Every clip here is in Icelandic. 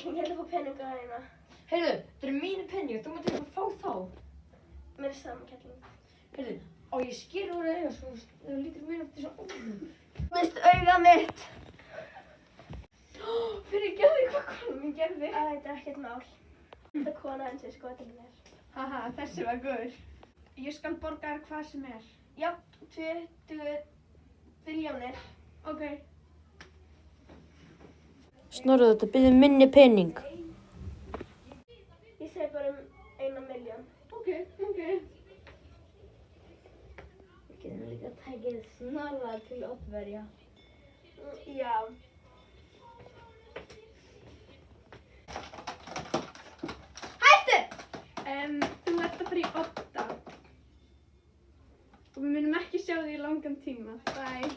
Kettling, ég ætla að fá peninga hérna. Heyrðu, þetta eru mínu peningar, þú mættir ekki fá þá. Mér er sama, Kettling. Heyrðu, á ég sker úr auga svo þú lítur mér eftir svo óður. Mist auga mitt! Fyrir gerði hvað konan mín gerði. Þetta er ekkert mál. Þetta kona eins og skotin mér. Haha, þessi var góður. Ég skal borga þér hvað sem er. Já, 20 billjónir. Ok. Snorri, þetta byrði minni pening. Ég segi bara 1 milljón. Ok. Við getum líka tækið Snorra til oddverja. Já. Þú ert að fara í 8. Og við munum ekki sjá þig í langan tíma. Bye.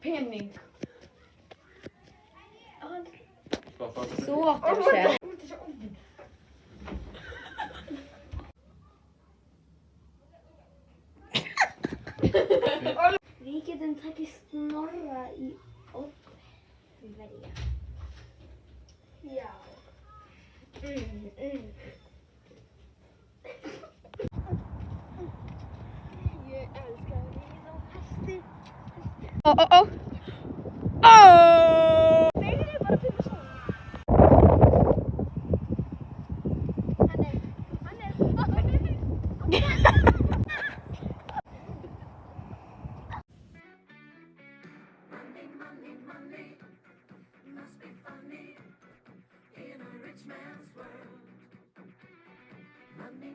Pening. Þú átti að segja. Við getum takið Snorra í oddverja. Já. Ég elska að ríða á hesti. Nei, bara fyrir saman. Hann er. Money, must be funny in a rich man's world. Money,